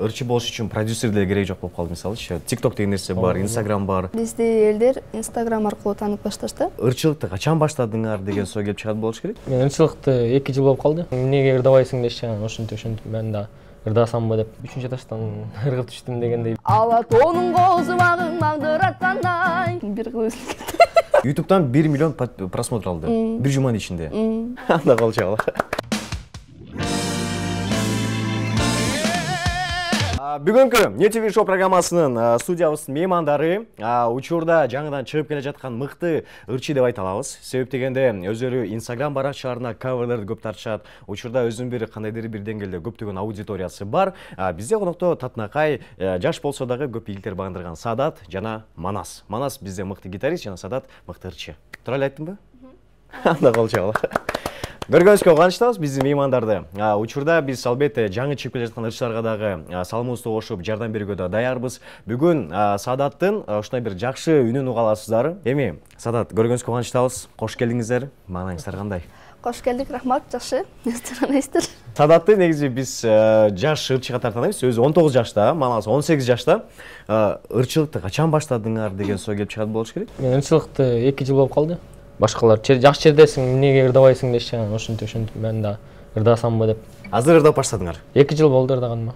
ырчы болуш үчүн продюсерде керек жок болуп калды мисалычы. TikTok деген нерсе бар, Instagram бар. Бизде элдер Instagram аркылуу таанып башташты. Ырчылыкты качан баштадыңар деген соо келип чыгат болуш керек. Мен ырчылыкты 2 жыл болуп калды. Эмнеге ырдабайсың дешчи, ошентип мен да ырдасамбы деп 3-чү этаждан ыргып түштүм дегендей. Ала тоонун коозу магың маңдыраткандай. Бир кыз. YouTube'дан 1 миллион просмотр алды. Bir жуманын ичинде. Анда калчу. Бүгүнкү Не ТВ шоу программасынын студиябыздын меймандары учурда жаңыдан чыгып келе жаткан мыкты ырчы деп айта алабыз. Себеп дегенде өзүлөрү Instagram баракчаларына каверлерди көп тартышат. Учурда өзүнүн бир кандайдыр бир деңгээлде көптөгөн аудиториясы бар. Бизде конокто татынакай жаш болсо дагы көп ийгиликтер багындырган Садат жана Манас. Манас бизде мыкты гитарист жана Садат мыкты ырчы. Туура эле айттымбы? Анда калчу. Көргөнүзгө кубанычтабыз биздин меймандарды. Учурда биз албетте жаңы чыгып келе жаткан ырчыларга дагы салымыбызды кошуп жардам берүүгө да даярбыз. Бүгүн Садаттын ушундай бир жакшы үнүн уга аласыздар. Эми Садат, көргөнүзгө кубанычтабыз. Кош келиңиздер. Маанаңыздар кандай? Кош келдик, рахмат, жакшы. Эстер. Садатты негизи биз жаш ырчыга тартабыз. Өзү 19 жашта, Манас 18 жашта. Ырчылыкты качан баштадыңар деген соо келип чыгат болуш керек. Мен ырчылыкты 2 жыл болуп калды. Башкалар жакшы жердесиң, эмнеге ырдабайсың дешчи, ошентип мен да ырдасамбы деп. Азыр ырдап баштадыңар? 2 жыл болду ырдаганыма.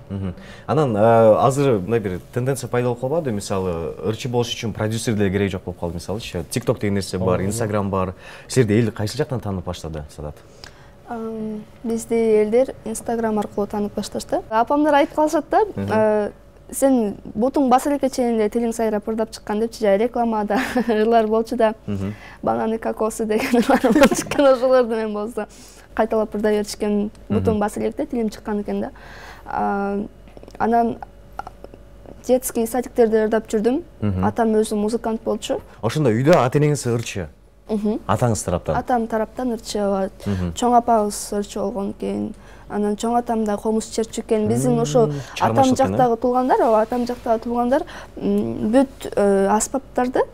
Анан азыр мындай бир тенденция пайда болуп калбады, мисалы, ырчы болуш үчүн продюсерде керек жок болуп калды, мисалычы. TikTok деген нерсе бар, Instagram бар. Силерди эл кайсы жактан таанып баштады, Садат? Бизде элдер Instagram аркылуу таанып башташты. Апамдар айтып калышат да, сен бутуң баса элекке чейин тилиң сайрап ырдап чыккан депчи, жай рекламада ырлар болчу да. Бананы кокосы деген ырлар болуп чыккан, ошолорду мен болсо кайталап ырдай беришкен, бутуң баса электе тилим чыккан экен да. Анан детский садиктерде ырдап жүрдүм. Атам өзү музыкант болчу. Ошондо үйдө ата-энеңиз ырчы. Атаңыз тараптан? Атам тараптан ырчы. Чоң апабыз ырчы болгон экен. Анан чоң атам да комуз чертчү экен. Биздин ошо атам жактагы туулгандар, бүт аспаптарды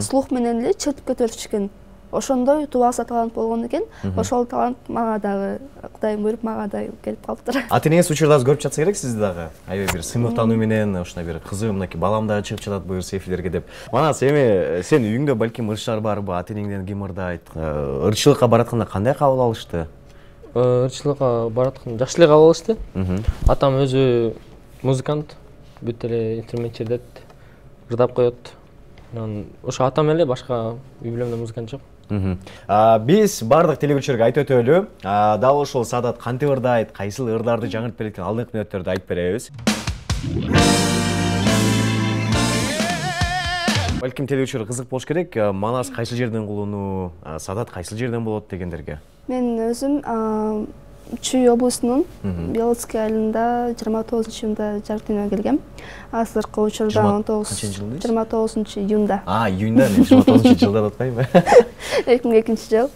слух менен эле чертип көтөрүшкөн. Ошондой тубакса талант болгон экен. Ошол талант мага дагы Кудай буйруп мага да келип калыптыр. Ата-энеңиз учурда көрүп жатса керек сизди дагы. Аябай бир сыймыктануу менен, ушундай бир кызым, мынакей балам дагы чыгып жатат буюрса эфирлерге деп. Манас, эми сен үйүңдө балким ырчылар барбы? Ата-энеңден ким ырдайт? Ырчылыкка баратканда кандай кабыл алышты? Ырчылыкка баратканда жакшы эле кабыл алышты. Атам өзү музыкант, бүт эле инструмент чертет, ырдап коет. Анан ошо атам эле, башка үй бүлөмдө музыкант жок. Биз бардык телекөрүүчүлөргө айтып өтөлү. Дал ошол Садат кантип ырдайт, кайсыл ырдарды жаңыртып берет экен алдыңкы мүнөттөрдү айтып беребиз. Балким телекөрүүчүлөр кызык болуш керек. Манас кайсыл жерден кулунуу, Садат кайсыл жерден болот дегендерге. Мен өзүм Чүй облусунун Белоцкий айылында 29-жылда жарык дүйнөгө келгем. Азыркы учурда 29-июнда. Июнда, мен 29-жылда деп атпаймынбы? 2002-жыл.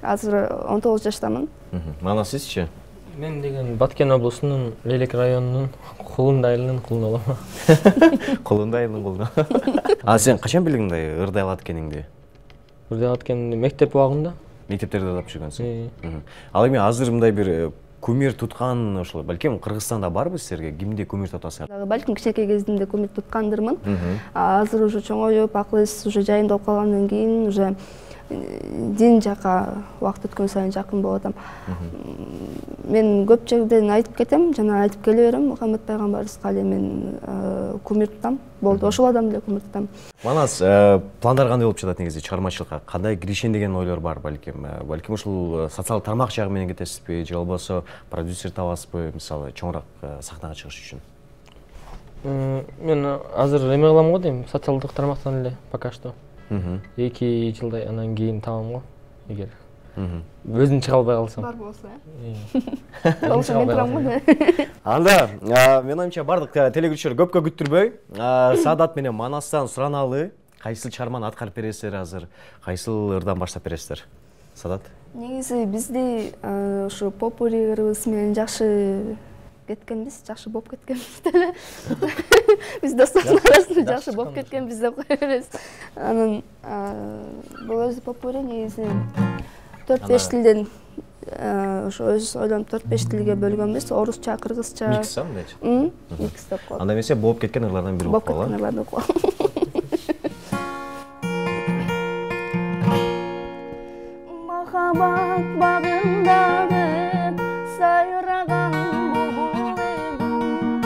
Азыр 19 жаштамын. Манас сизчи? Мен деген Баткен облусунун Лелек районунун Кулунда айылынын кулуну болом. Кулунда айылынын кулуну. Сен качан билдиң мындай ырдай алат экениңди? Ырдай алат экенимди мектеп убагында. Мектептерде ырдап жүргөнсүң. Ал эми азыр мындай бир кумир туткан ошол балким Кыргызстанда барбы силерге? Кимди кумир тутасыңар? Балким кичинекей кезимде кумир туткандырмын. Азыр уже чоңоюп, акыл эс уже жайында болуп калгандан кийин уже дин жака убакыт өткөн сайын жакын болуп атам. Мен көп жерден айтып кетем, жана айтып келе берем, Мухаммед пайгамбарыбызга эле мен кумир тутам. Болду, ошол адам эле кумир тутам. Манас, пландар кандай болуп жатат негизи чыгармачылыкка? Кандай киришен деген ойлор бар балким? Балким ушул социалдык тармак жагы менен кетесизби, же болбосо продюсер табасызбы, мисалы, чоңураак сахнага чыгыш үчүн? Мен азыр эме кылам го дейм, социалдык тармактан эле пока что. 2 жылдай анан кийин табам го, эгер өзүм чыга албай калсам. Бар болсо, болсо мен турам го. Анда, мен оюмча бардык телекөрүүчүлөр көпкө күттүрбөй, Садат менен Манастан сураналы, кайсыл чарманы аткарып бересиздер азыр, кайсыл ырдан баштап бересиздер? Садат? Негизи бизди ушу попури ырыбыз менен жакшы кеткенбиз, жакшы болуп кеткенбиз деле. Биз достордун арасында жакшы болуп кеткенбиз деп кое беребиз. Анан бул өзү попури негизи 4-5 тилден ошо өз ойлонуп 4-5 тилге бөлгөнбүз. Орусча, кыргызча. Микс мындайчы. Микс деп коет. Анда эмесе болуп кеткен ырлардан бири болуп калат. Болуп кеткен ырлардан коет. Махаббат багындагы сайраган булбул эдим,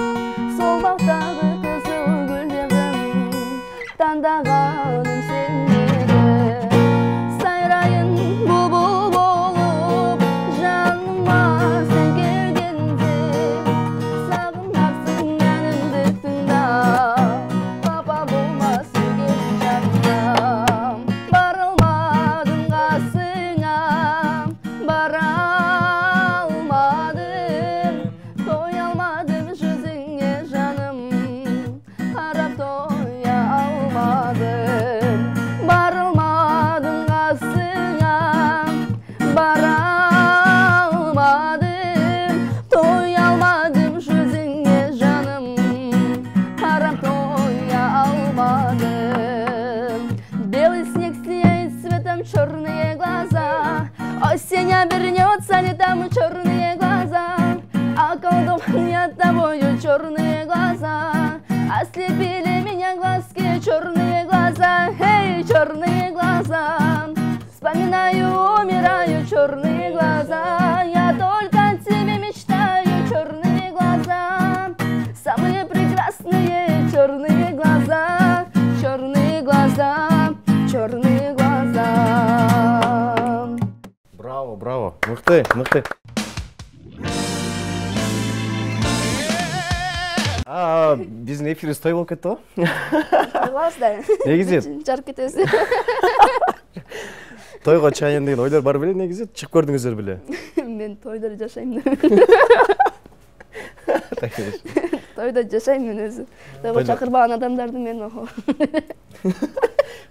сол бактагы кызыл гүлдерим, тандаганым сен эдим. Сайрайын булбул болуп, жаныма сен келгенде, сагынарсың әнімді тыңдап, папа болмасын кел жанымда. Барылмадың қасыңа, бара алмадым, той алмадым жүзіңе жаным, қарап тоя алмадым. Барылмадың қасыңа, бара алмадым, той алмадым жүзіңе жаным, қарап тоя алмадым. Белый снег сияет цветом черные глаза, осень обернется летом черные глаза, околдованные тобою черные глаза, ослепили меня глазки черные глаза, эй, черные глаза. Вспоминаю, умираю, черные глаза, я только о тебе мечтаю, черные глаза, самые прекрасные черные глаза, черные глаза, черные глаза. Браво, браво. Мыкты, мыкты. Биздин эфирибиз той болуп кетти го. Кылабыз да. Негизи Жарып кетебиз. тойго чыгайын деген ойлор бар беле негизи? Чыгып көрдүңүздөр беле? Мен тойдо жашайм. Тойдо жашайм мен өзү. Тойго чакырбаган адамдарды мен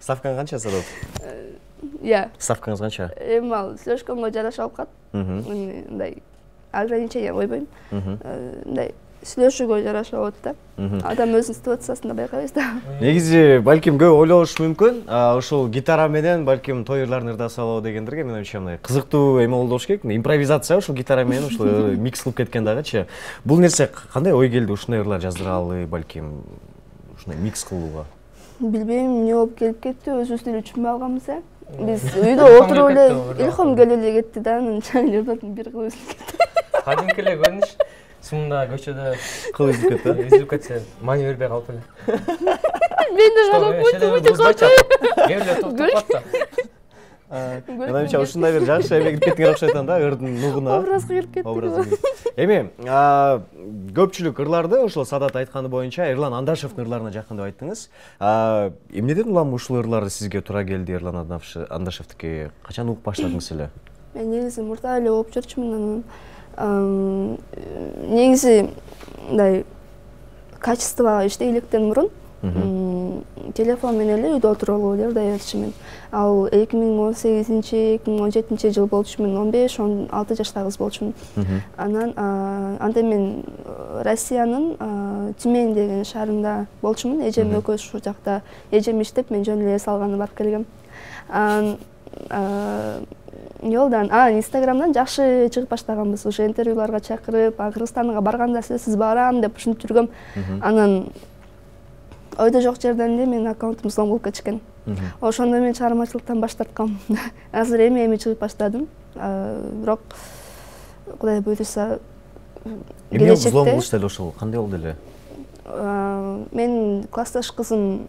Ставкаң канча садат? Иә. Ставкаңыз канча? Эми ал слёшкамга жараша алып калат. Мындай ограничение койбойм. Мындай слёшүүгө жараша болот да. Адам өзүнүн ситуациясында байкайбыз да. Негизи балким көп ойлош мүмкүн. Ушул гитара менен балким той ырларын ырда салуу дегендерге мен ойчу мындай кызыктуу эме болуш керек. Импровизация ушул гитара менен ушул микс кылып кеткен дагычы. Бул нерсе кандай ой келди ушундай ырлар жаздыралы, балким ушундай микс кылууга? Билбейм, эмне болуп келип кетти, өзүбүз деле түшүнбөй калганбыз э. Биз үйдө отуруп эле илхом келип эле кетти да, анан чаңырдын бир кылып кетти. Кадимки эле көрүнүш. Сумда көчөдө Кыл үзүп кетти. үзүлүп кетсе, мани бербей калып эле. Мен да жарап койдум. Эле токтоп калат да. Менимче ушундай бир жакшы эме кирип кеткенге окшойт да, ырдын нугуна. Образга кирип кетти. Эми, көпчүлүк ырларды ошол Садат айтканы боюнча Эрлан Андашевдин ырларына жакын деп айттыңыз. Эмнеден улам ушул ырлар сизге туура келди, Эрлан Андашевдики? Качан угуп баштадыңыз эле? Мен негизи мурда эле окуп жүрчүмүн, анан негизи мындай качествого иштейликтен мурун телефон менен эле үйдө отуруп алып эле ырдай берчүмүн. Ал 2018-2017 жыл болчумун, 15-16 жаштагы кыз болчумун. Анан анда мен Россиянын Тюмень деген шаарында болчумун. Эжем экөөбүз ушул жакта, эжем иштеп, мен жөн эле эс алганы барып келгем. Жолдан, Инстаграмдан жакшы чыгып баштаганбыз. Ушу интервьюларга чакырып, Кыргызстанга барганда сиз барам деп ушинтип жүргөм. Анан ойдо жок жерден эле менин аккаунтум взлом болуп кетишкен. Ошондо мен чыгармачылыктан баш тарткам. Азыр эми чыгып баштадым. Бирок Кудай буйруса эмне взлом болушту эле ошол? Кандай болду эле? Мен классташ кызым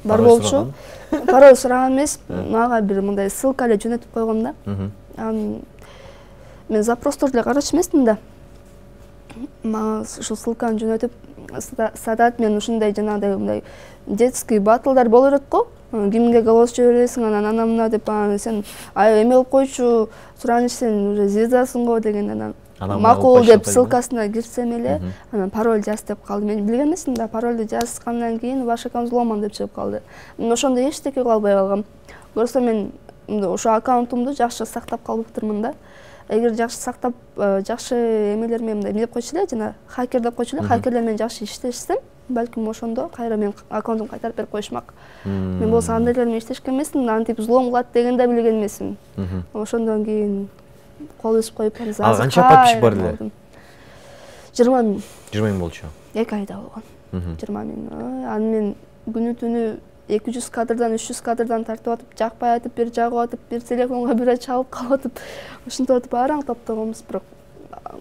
бар болчу. Пароль сураган эмес, мага бир мындай ссылка эле жөнөтүп койгон да. Мен запростор эле карачу эмесмин да. Мага ушул ссылканы жөнөтүп, Садат мен ушундай жанагындай мындай детский батлдар боло берет го. Кимге голос жибересиң, анан анамна деп сен эме болуп койчу, сураныч сен уже звездасың го деген, анан макул деп ссылкасына кирсем эле, анан пароль жаз деп калды. Мен билген эмесмин да, парольду жазгандан кийин ваш аккаунт взломан деп чыгып калды. Ошондо эчтеке кыла албай калгам. Көрсө мен ошо аккаунтумду жакшы сактап калыптырмын да. Эгер жакшы сактап, жакшы эмелер менен мындай деп койчу эле, жана хакер деп койчу эле, хакерлер менен жакшы иштешсем, балким ошондо кайра мен аккаунтумду кайтарып берип коюшмак. Мен болсо андайлар менен иштешкен эмесмин, антип взлом кылат деген да билген эмесмин. Ошондон кийин кол үзүп коюп анан Ал канча подписчик бар эле? 20 000. 20 000 болчу. 2 айда болгон. 20 000. Аны мен күнү түнү 200 кадрдан 300 кадрдан тартып атып, жакпай атып, бир жагып атып, бир телефонго бир чалып калып атып, ушинтип атып араң топтогонбуз, бирок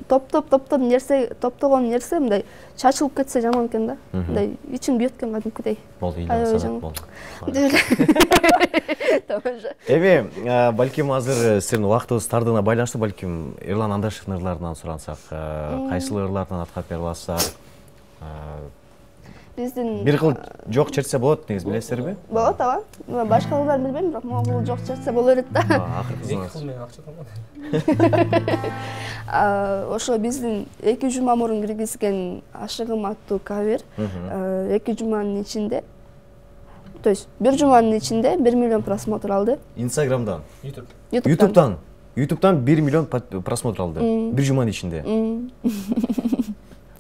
топтогон нерсе мындай чачылып кетсе жаман экен да. Мындай ичим күйөт экен кадимкидей. Болду, иле болду. Тамаша. Эми, балким азыр сиздин убактыбыз тардыгына байланыштуу, балким Эрлан Андашевдин ырларынан сурансак, кайсыл ырлардан аткарып бере аласыздар? Биздин Бир кыл жок чертсе болот, негиз билесиздерби? болот, ага. Башка кылдарын билбейм, бирок могул жок чертсе боло берет да. Акыркы мен акча калмады. Ошо биздин 2 жума мурун киргизген Ашыгым аттуу кавер 2 жуманын ичинде, то есть 1 жуманын ичинде 1 миллион просмотр алды. Инстаграмдан, YouTube'дан. YouTube'дан 1 миллион просмотр алды. 1 жуманын ичинде.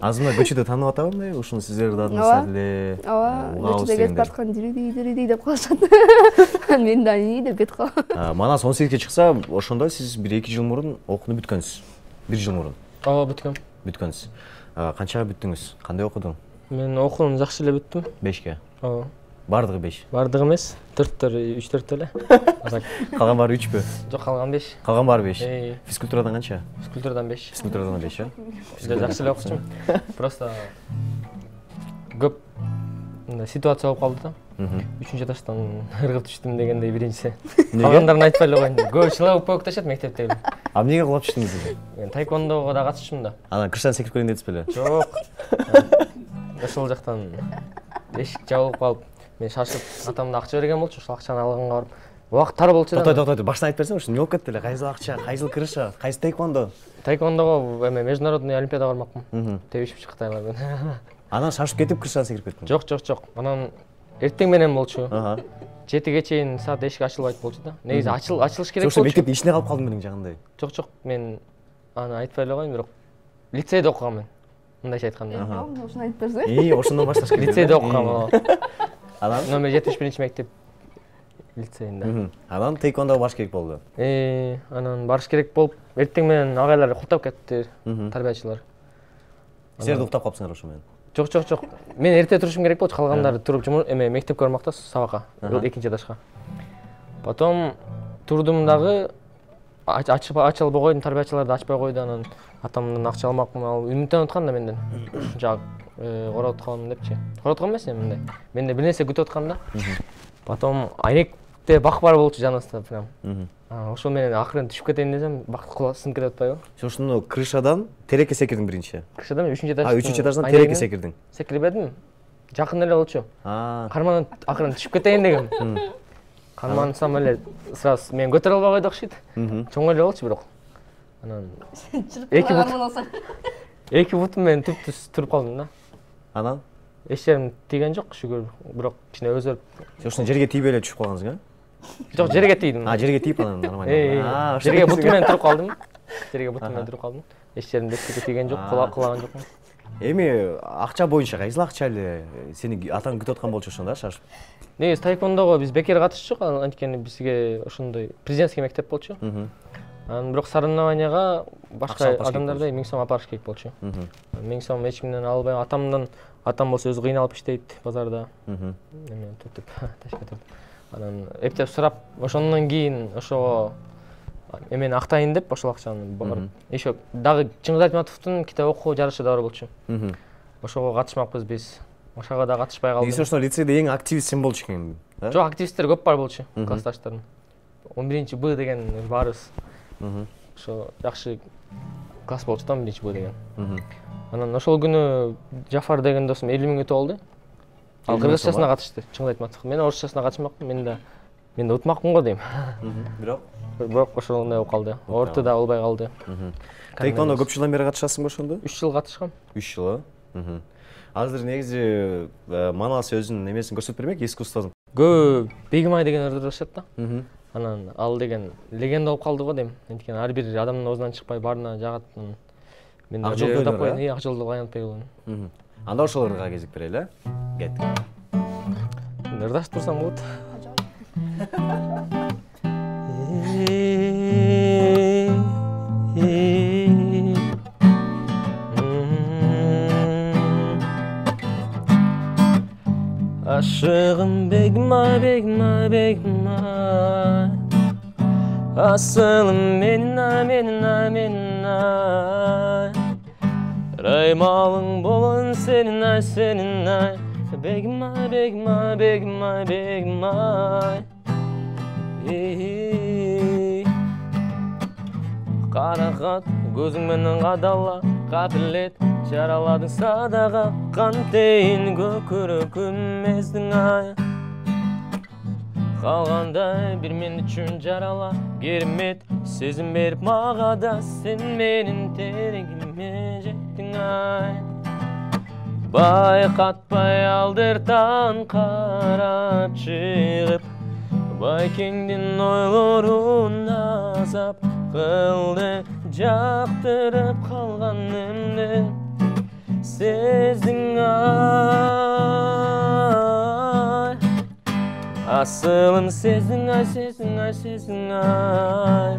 Азырына көчөдө таанып атабы, ушуну сиздер ырдадыңыздар эле. Ооба, көчөдө кетип бараткан диридей деп калышат. Мен да ии деп кетип калам. Манас 18-ке чыкса, ошондо сиз 1-2 жыл мурун окууну бүткөнсүз. 1 жыл мурун. Ооба, бүткөм. Бүткөнсүз. Канчага бүттүңүз? Кандай окудуң? Мен окууну жакшы эле бүттүм. 5ке. Ооба. Бардыгы 5. Бардыгы эмес, 3-4 эле. Калган баары 3пү? Жок, калган 5. Калган баары 5. Физкультурадан канча? Физкультурадан 5. Физкультурадан 5, э? Бизде жакшы эле окучумун. Просто көп ситуация болуп калды да. 3-чү этаждан ыргып түштүм дегендей биринчиси. Калгандарын айтпай эле коеюн. Көп чылап коюкташат мектептеги. Эмнеге кулап түштүңүз? Мен тайквондого да катышчумун да. Анан кырсан секирип көрөйүн дедиңиз беле? Жок. Ошол жактан эшик жабылып калып, мен шашып, атамда акча берген болчу, ошол акчаны алганга барып, убакыт тар болчу да. Токтой, баштан айтып берсең, ушуну эмне болуп кетти эле? Кайсыл акча, кайсыл кырыша, кайсы тайквондо? Тайквондого эме международный олимпиадага бармакмын. Тебишип чыкты айлар. Анан шашып кетип кырсан секирип кеттиң? Жок. Анан эртең менен болчу. 7-ге чейин саат эшик ачылбайт болчу да. Негизи ачылыш керек болчу. Ошо мектептин ичинде калып калдым менин жагындай. Жок, мен аны айтпай эле коеюн, бирок лицейде окугам мен. Мындайча айтканда. Ошону айтып берсең. Ошондон башташ керек. Лицейде окугам. Анан номер 71-мектеп лицейинде. Анан тайквондого барыш керек болду. Анан барыш керек болуп, эртең менен агайлар уктап кетти, тарбиячылар. Силер да уктап калыпсыңар ошо менен? Жок. Мен эрте турушум керек болчу, калгандары туруп мектепке бармак да, сабакка, 2-нчи этажга. Потом турдум дагы ача албай койдум, тарбиячыларды ачпай койду, анан атамдан акча алмакмын, ал үмүттөнүп аткан да менден. Жак коротуп калам депчи. Коротуп эмес мындай. Менде бир нерсе күтүп аткан да. Потом айнекте бак бар болчу жаныбызда прям. Ошол менен акырын түшүп кетейин десем, бак сынып кетип атпайбы? Ошондо крышадан терекке секирдиң биринчи. Крышадан 3-нчи этаж. 3-нчи этаждан терекке секирдиң. Секирбедим. Жакын эле болчу. Кармандан акырын түшүп кетейин дегем. Кармансам эле сразу мен көтөрө албай койду окшойт. Чоң эле болчу бирок. Анан 2 бутум менен түп-түз туруп калдым да. Анан эч жерим тийген жок, шүгүр, бирок кичине өзөрүп. Ошондо жерге тийбей эле түшүп калгансың, Жок, жерге тийдим. Жерге тийип анан нормально. Жерге бутум менен туруп калдым. Эч жерим дескеге тийген жок, кулаган жокмун. Эми акча боюнча кайсыл акча эле сени атаң күтүп аткан болчу ошондо шашып? Негизи тайквондого биз бекер катышчук, анткени бизге ошондой президентский мектеп болчу. Анан бирок соревнованияга башка адамдардай 1000 сом апарыш керек болчу. 1000 сом эч кимден албай, атам болсо өзү кыйналып иштейт базарда. Эме түтүп ташка турдум. Анан эптеп сурап, ошондон кийин ошого эмени актайын деп ошол акчаны барып. Еще дагы Чыңгыз Айтматовдун китеп окуу жарышы да бар болчу. Ошого катышмакпыз биз. Ошого да катышпай калдым. Негизи ошондо лицейде эң активист сен болчу экен. Жок, активисттер көп бар болчу, классташтарым. 11-чи Б деген барыбыз. Ошо жакшы класс болчу да, 11-чи Б деген. Анан ошол күнү Жафар деген досум 50 000 күтүп алды. Ал кыргызчасына катышты, Чыңгыз Айтматов. Мен орусчасына катышмакмын, мен да утмакмын го дейм. Бирок ошондой болуп калды. Ортуда болбой калды. Тайквондо көп жылдан бери катышасың ошондо? 3 жыл катышкам. 3 жыл, Азыр негизи Манас өзүнүн эмесин көрсөтүп бермек, искусствосун. Көп Бегимай деген ырдашат да. Анан ал деген легенда болуп калды го дейм. Анткени ар бир адамдын оозунан чыкпай баарына жагат. Мен ырдап коеюн, ак жолдо аянтпай коеюн. Анда ошол ырга кезип берели, кеттик. Ырдашып турсам болот. Aşığım begma begma begma, asılım menina menina menina. Raymalın bolun senin ay senin ay, begma begma begma begma. Қарақат көзіңменен қадала қапілет жараладың садаға қантейін көкірегіміздің ай қалғандай бір мен үшін жарала керемет сезім беріп мағада сен менің тереңіме жеттің ай байқатпай алдыртан қарап шығып байкеңден ойларың азап қылды жақтырып қалғанымды сездің ай асылым сездің ай сездің ай сездің ай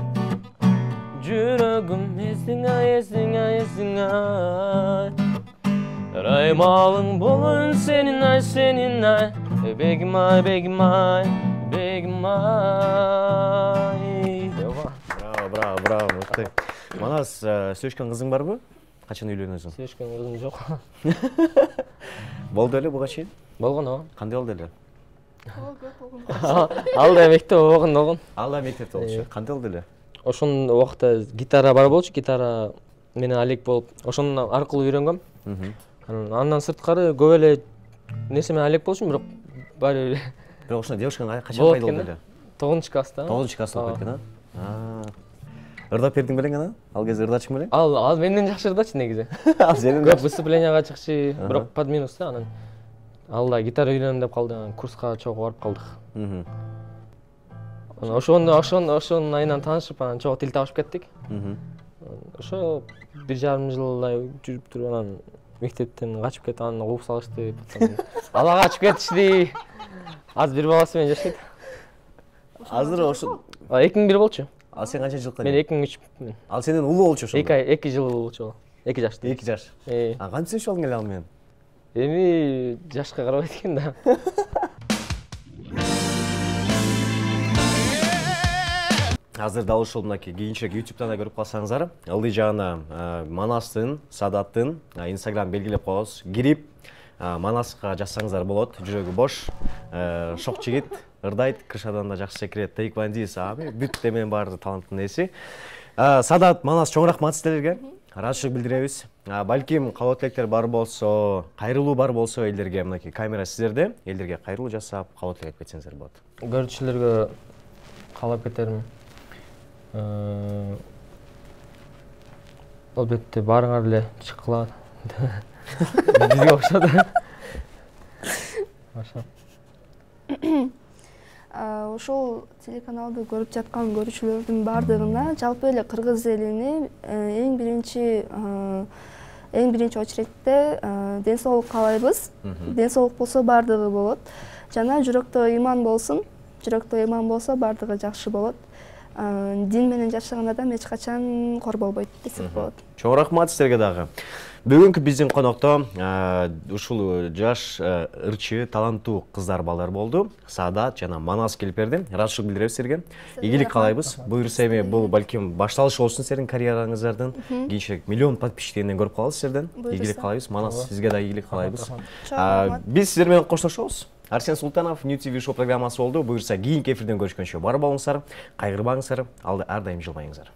жүрегім ездің ай ездің ай ездің ай раймалың болын сенің ай сенің ай бегім ай бегім ай бегім ай. Браво, браво, мықты. Манас, сөйшкен қызың бар бі? Қашан үйленесің? Сөйшкен қызым жоқ. Болды әлі бұға шейін? Болған оған. Қандай болды әлі? Алда мектеп оғын. Алда мектепте болшы. Қандай болды әлі? Ошон уақытта гитара бар болчу, гитара менен алек болуп, ошон аркылуу үйрөнгөм. Андан сырткары көп эле нерсе менен алек болчумун, бирок баары эле. Бирок ошондо девушкаң качан пайда болду эле? 9 класста. 9 класста окуп кеткен, а? Ырдап бердиң белең ана? Ал кезде ырдачың белең? Ал менден жакшы ырдачы негизи. Ал сенин көп выступленияга чыкчы, бирок под минус да анан. Алда гитара үйрөнөм деп калды, курска чогуу барып калдык. Ошонун айынан таанышып, анан чогуу тил табышып кеттик. Ошо 1,5 жылдай жүрүп туруп анан мектептен качып кетип, анан кууп салышты. Ала качып кетишти. Азыр бир баласы менен жашайт. Азыр ошо 2001 болчу. Ал сен канча жылкы? Мен 2003. Ал сенен улуу болчу ошондо? 2 жыл болчу. 2 жашты. 2 жаш. А кантип сөйлөшүп алдың эле ал менен? Эми жашка карабайт экен да. Азыр дал ушул мынакей кийинчерээк YouTube'дан да көрүп калсаңыздар, ылдый жагына Манастын, Садаттын Instagram белгилеп коебуз. Кирип Манаска жазсаңыздар болот. Жүрөгү бош, шок жигит, ырдайт, крышадан да жакшы секирет, тейквандист, бүт демен баары таланттын ээси. Садат, Манас чоң рахмат силерге. Ыраазычылык билдиребиз. Балким каалоо тилектер бар болсо, кайрылуу бар болсо элдерге мынакей камера сиздерде, элдерге кайрылуу жасап, каалоо тилек кетсеңиздер болот. Көрүүчүлөргө каалап кетерим. Албетте баарыңар эле чыккыла. Бизге окшоду. Ошол телеканалды көрүп жаткан көрүүчүлөрдүн баардыгына жалпы эле кыргыз элине эң биринчи очередте ден соолук каалайбыз. Ден соолук болсо баардыгы болот. Жана жүрөктө ыйман болсун. Жүрөктө ыйман болсо баардыгы жакшы болот. Дин менен жашаган адам эч качан кор болбойт десек болот. Чоң рахмат силерге дагы. Бүгүнкү биздин конокто ушул жаш ырчы, таланттуу кыздар балдар болду. Саадат жана Манас келип берди. Ыраазычылык билдиребиз силерге. Ийгилик каалайбыз. Буюрса эми бул балким башталыш болсун силердин карьераңыздардын. Кийинчерээк миллион подписчиктеринен көрүп калабыз силерден. Ийгилик каалайбыз. Манас сизге да ийгилик каалайбыз. Биз сиздер менен коштошобуз. Арсен Султанов New TV Show программасы болду. Буюрса кийинки эфирден көрүшкөнчө бар болуңуздар, кайгырбаңыздар, ар дайым жылмайыңыздар.